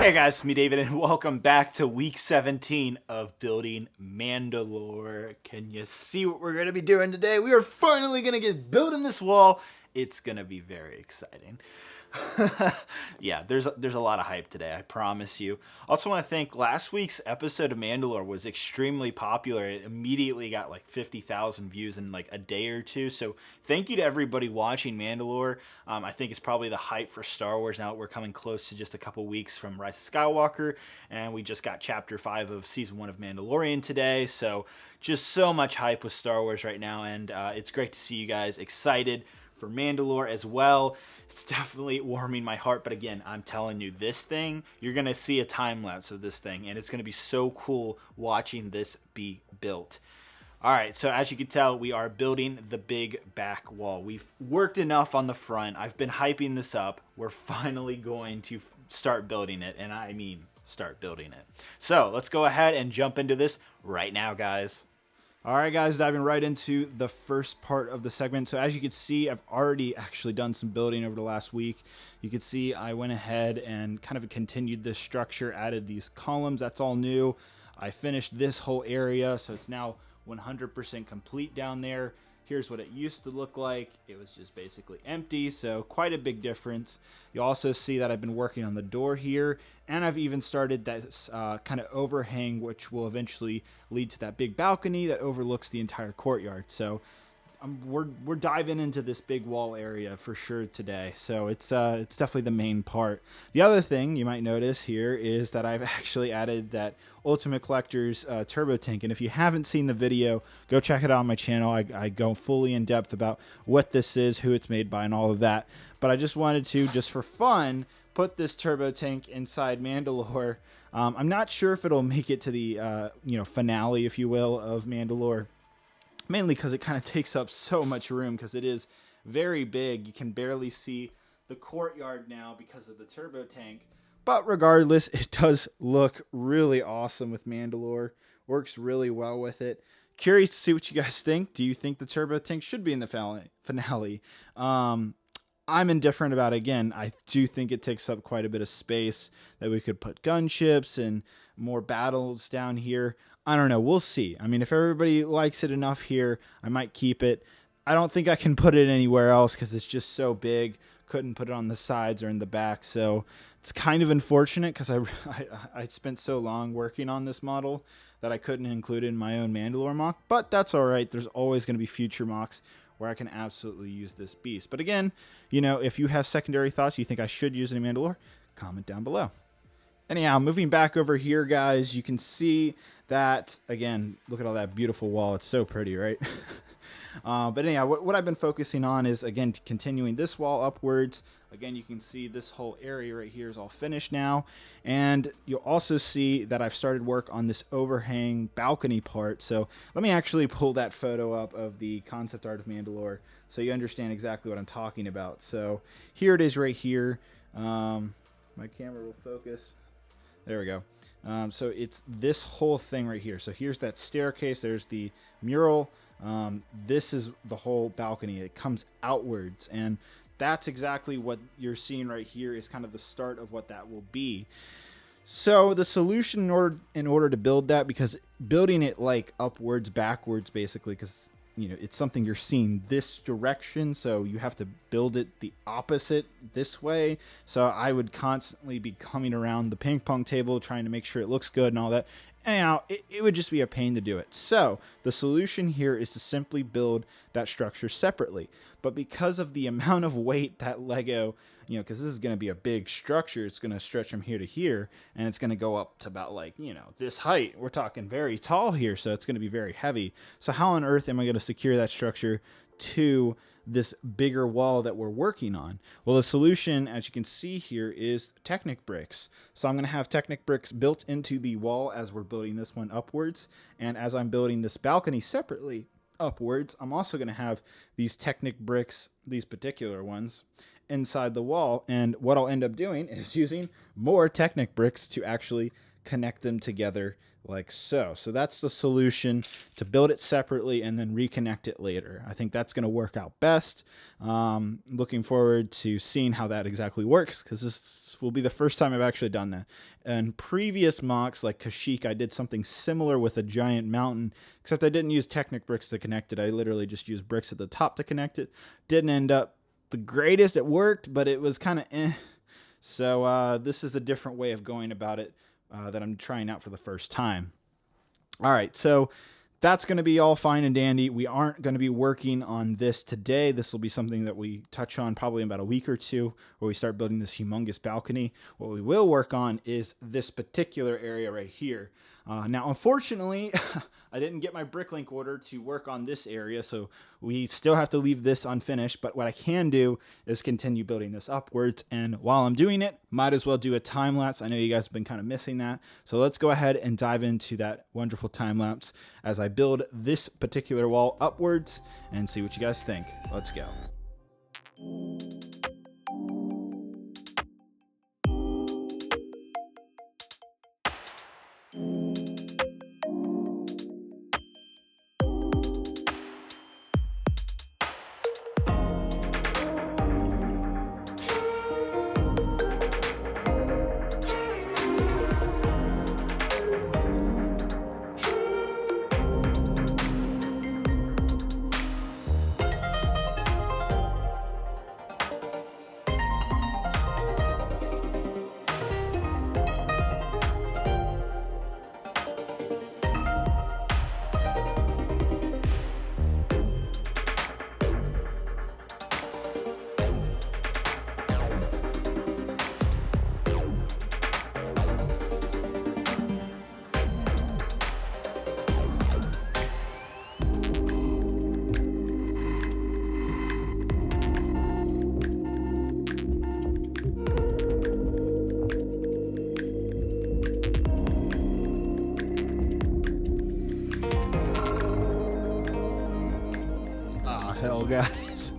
Hey guys, it's me David, and welcome back to week 17 of building Mandalore. Can you see what we're going to be doing today? We are finally going to get building this wall. It's going to be very exciting. Yeah, there's a lot of hype today, I promise you. Also want to thank last week's episode of Mandalore was extremely popular. It immediately got like 50,000 views in like a day or two. So thank you to everybody watching Mandalore. I think it's probably the hype for Star Wars now that we're coming close to just a couple weeks from Rise of Skywalker, and we just got chapter 5 of season 1 of Mandalorian today. So just so much hype with Star Wars right now, and it's great to see you guys excited for Mandalore as well. It's definitely warming my heart, but again, I'm telling you, this thing, you're going to see a time lapse of this thing, and it's going to be so cool watching this be built. All right, so as you can tell, we are building the big back wall. We've worked enough on the front. I've been hyping this up. We're finally going to start building it, and I mean start building it. So let's go ahead and jump into this right now, guys. All right, guys, diving right into the first part of the segment. So as you can see, I've already actually done some building over the last week. You can see I went ahead and kind of continued this structure, added these columns. That's all new. I finished this whole area, so it's now 100% complete down there. Here's what it used to look like. It was just basically empty, so quite a big difference. You also see that I've been working on the door here, and I've even started that kind of overhang, which will eventually lead to that big balcony that overlooks the entire courtyard. So we're diving into this big wall area for sure today. So it's definitely the main part. The other thing you might notice here is that I've actually added that Ultimate Collector's turbo tank. And if you haven't seen the video, go check it out on my channel. I go fully in depth about what this is, who it's made by, and all of that. But I just wanted to, just for fun, put this turbo tank inside Mandalore. I'm not sure if it'll make it to the finale, if you will, of Mandalore. Mainly because it kind of takes up so much room because it is very big. You can barely see the courtyard now because of the turbo tank. But regardless, it does look really awesome with Mandalore. Works really well with it. Curious to see what you guys think. Do you think the turbo tank should be in the finale? I'm indifferent about it. Again, I do think it takes up quite a bit of space that we could put gunships and more battles down here. I don't know. We'll see. I mean, if everybody likes it enough here, I might keep it. I don't think I can put it anywhere else because it's just so big. Couldn't put it on the sides or in the back. So it's kind of unfortunate because I spent so long working on this model that I couldn't include it in my own Mandalore mock. But that's all right. There's always going to be future mocks where I can absolutely use this beast. But again, if you have secondary thoughts you think I should use in Mandalore, comment down below. Anyhow, moving back over here, guys, you can see that, again, look at all that beautiful wall. It's so pretty, right? But anyhow, what I've been focusing on is, again, continuing this wall upwards. Again, you can see this whole area right here is all finished now. And you'll also see that I've started work on this overhang balcony part. So let me actually pull that photo up of the concept art of Mandalore so you understand exactly what I'm talking about. So here it is right here. My camera will focus. There we go. So it's this whole thing right here. So here's that staircase. There's the mural. This is the whole balcony. It comes outwards. And that's exactly what you're seeing right here is kind of the start of what that will be. So the solution in order to build that, because building it like upwards, backwards, basically, because it's something you're seeing this direction, so you have to build it the opposite this way. So I would constantly be coming around the ping pong table trying to make sure it looks good and all that. Anyhow, it would just be a pain to do it. So the solution here is to simply build that structure separately. But because of the amount of weight that Lego, because this is going to be a big structure, it's going to stretch from here to here, and it's going to go up to about this height. We're talking very tall here, so it's going to be very heavy. So how on earth am I going to secure that structure to this bigger wall that we're working on? Well, the solution, as you can see here, is Technic bricks. So I'm going to have Technic bricks built into the wall as we're building this one upwards. And as I'm building this balcony separately upwards, I'm also going to have these Technic bricks, these particular ones, inside the wall. And what I'll end up doing is using more Technic bricks to actually connect them together like so. So that's the solution, to build it separately and then reconnect it later. I think that's going to work out best. Looking forward to seeing how that exactly works, because this will be the first time I've actually done that. And previous mocks like Kashyyyk, I did something similar with a giant mountain, except I didn't use Technic bricks to connect it. I literally just used bricks at the top to connect it. Didn't end up the greatest. It worked, but it was kind of eh. So this is a different way of going about it that I'm trying out for the first time. All right, so that's going to be all fine and dandy. We aren't going to be working on this today. This will be something that we touch on probably in about a week or two, where we start building this humongous balcony. What we will work on is this particular area right here. Now, unfortunately, I didn't get my bricklink order to work on this area, so we still have to leave this unfinished. But what I can do is continue building this upwards, and while I'm doing it, might as well do a time lapse. I know you guys have been kind of missing that, so let's go ahead and dive into that wonderful time lapse as I build this particular wall upwards and see what you guys think. Let's go. Hell, guys.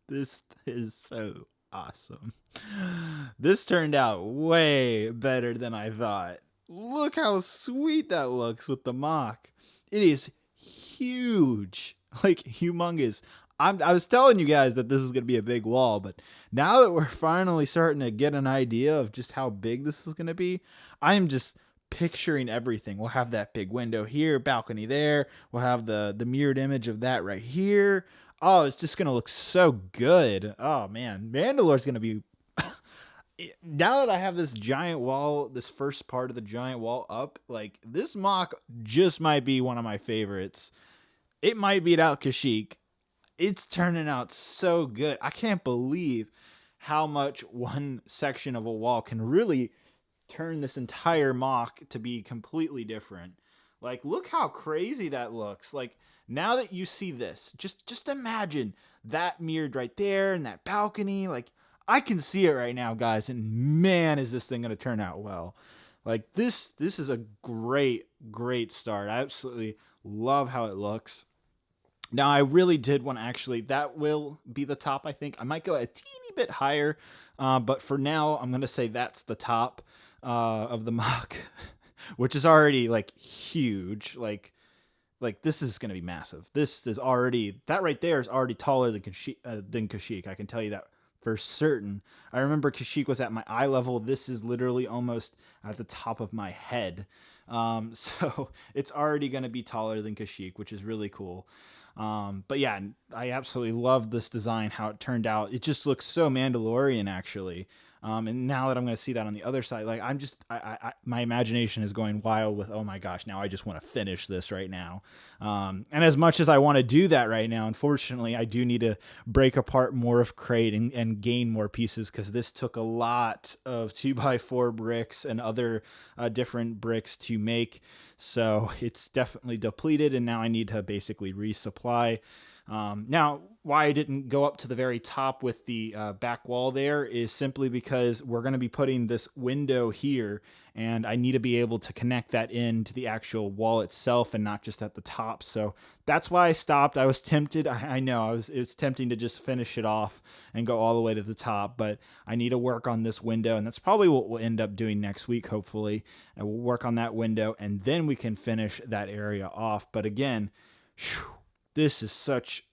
This is so awesome. This turned out way better than I thought. Look how sweet that looks with the mock. It is huge, like humongous. I was telling you guys that this is going to be a big wall, but now that we're finally starting to get an idea of just how big this is going to be, I am just picturing everything. We'll have that big window here, balcony there. We'll have the mirrored image of that right here. Oh, it's just going to look so good. Oh, man. Mandalore's going to be... Now that I have this giant wall, this first part of the giant wall up, like, this mock just might be one of my favorites. It might beat out Kashyyyk. It's turning out so good. I can't believe how much one section of a wall can really turn this entire mock to be completely different. Like, look how crazy that looks. Like, now that you see this, just imagine that mirrored right there and that balcony. Like, I can see it right now, guys, and man, is this thing going to turn out well. Like, this is a great start. I absolutely love how it looks. Now, I really did want to actually, that will be the top, I think. I might go a teeny bit higher, but for now, I'm going to say that's the top of the mock, which is already, like, huge. Like this is going to be massive. This is already, that right there is already taller than Kashyyyk. I can tell you that for certain. I remember Kashyyyk was at my eye level. This is literally almost at the top of my head. So it's already going to be taller than Kashyyyk, which is really cool. But yeah, I absolutely love this design, how it turned out. It just looks so Mandalorian, actually. And now that I'm going to see that on the other side, like, my imagination is going wild with, oh my gosh, now I just want to finish this right now. And as much as I want to do that right now, unfortunately, I do need to break apart more of crate and gain more pieces, because this took a lot of 2x4 bricks and other different bricks to make. So it's definitely depleted, and now I need to basically resupply. Now, why I didn't go up to the very top with the back wall there is simply because we're going to be putting this window here, and I need to be able to connect that into the actual wall itself and not just at the top. So that's why I stopped. I was tempted. I know it's tempting to just finish it off and go all the way to the top, but I need to work on this window, and that's probably what we'll end up doing next week, hopefully. And we'll work on that window, and then we can finish that area off. But again, whew, this is such,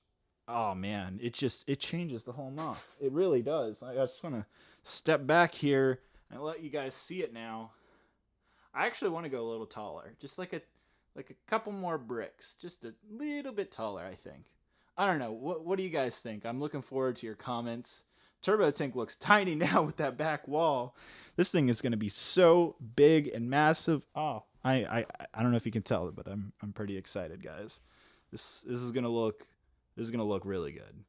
oh man, it changes the whole MOC. It really does. I just want to step back here and let you guys see it now. I actually want to go a little taller, just like a couple more bricks, just a little bit taller, I think. I don't know. What do you guys think? I'm looking forward to your comments. Turbo Tank looks tiny now with that back wall. This thing is going to be so big and massive. Oh, I don't know if you can tell it, but I'm pretty excited, guys. This is gonna look really good.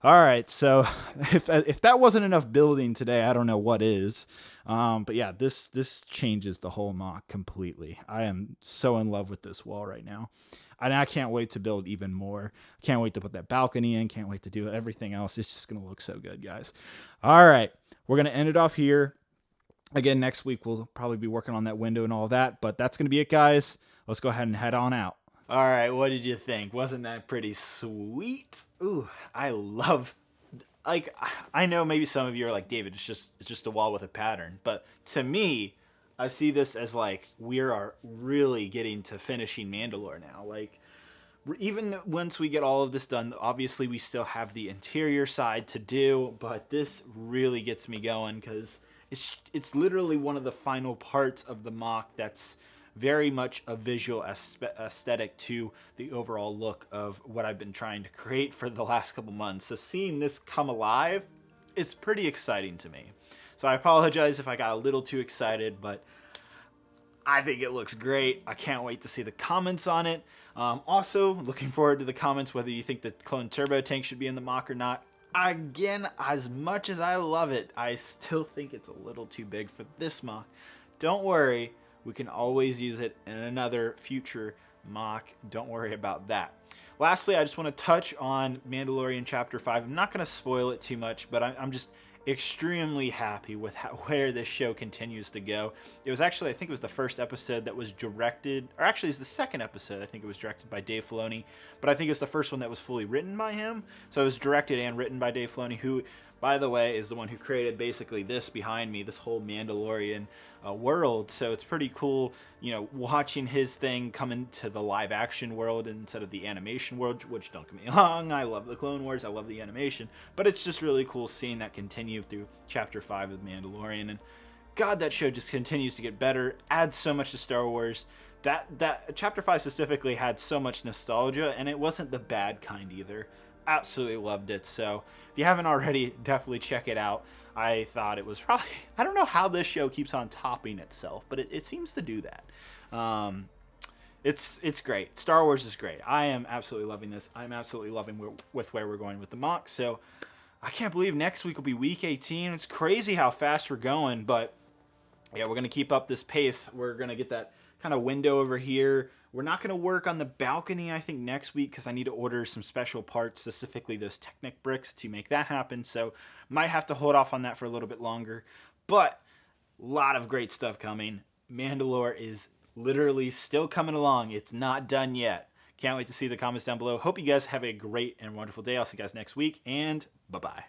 All right, so if that wasn't enough building today, I don't know what is. But yeah, this changes the whole MOC completely. I am so in love with this wall right now, and I can't wait to build even more. Can't wait to put that balcony in. Can't wait to do everything else. It's just gonna look so good, guys. All right, we're gonna end it off here. Again, next week we'll probably be working on that window and all that. But that's gonna be it, guys. Let's go ahead and head on out. All right, what did you think? Wasn't that pretty sweet? Ooh, I love, like, I know maybe some of you are like, David, it's just a wall with a pattern, but to me, I see this as like we are really getting to finishing Mandalore now. Like, even once we get all of this done, obviously we still have the interior side to do, but this really gets me going because it's literally one of the final parts of the MOC that's very much a visual aesthetic to the overall look of what I've been trying to create for the last couple months. So seeing this come alive, it's pretty exciting to me. So I apologize if I got a little too excited, but I think it looks great. I can't wait to see the comments on it. Also, looking forward to the comments whether you think the clone turbo tank should be in the MOC or not. Again, as much as I love it, I still think it's a little too big for this MOC. Don't worry. We can always use it in another future MOC. Don't worry about that. Lastly, I just want to touch on Mandalorian Chapter 5. I'm not going to spoil it too much, but I'm just extremely happy with where this show continues to go. It was actually, I think it was the first episode that was directed, or actually it's the second episode. I think it was directed by Dave Filoni, but I think it's the first one that was fully written by him. So it was directed and written by Dave Filoni, who, by the way, is the one who created basically this behind me, this whole Mandalorian world. So it's pretty cool, you know, watching his thing come into the live action world instead of the animation world, which, don't get me wrong, I love the Clone Wars, I love the animation, but it's just really cool seeing that continue through Chapter 5 of Mandalorian. And God, that show just continues to get better, adds so much to Star Wars. That Chapter 5 specifically had so much nostalgia, and it wasn't the bad kind either. Absolutely loved it. So if you haven't already, definitely check it out. I thought it was probably, I don't know how this show keeps on topping itself, but it seems to do that. It's great. Star Wars is great. I am absolutely loving this. I'm absolutely loving with where we're going with the MOC. So I can't believe next week will be week 18. It's crazy how fast we're going, but yeah, we're going to keep up this pace. We're going to get that kind of window over here. We're not going to work on the balcony, I think, next week because I need to order some special parts, specifically those Technic bricks, to make that happen. So might have to hold off on that for a little bit longer. But a lot of great stuff coming. Mandalore is literally still coming along. It's not done yet. Can't wait to see the comments down below. Hope you guys have a great and wonderful day. I'll see you guys next week, and bye-bye.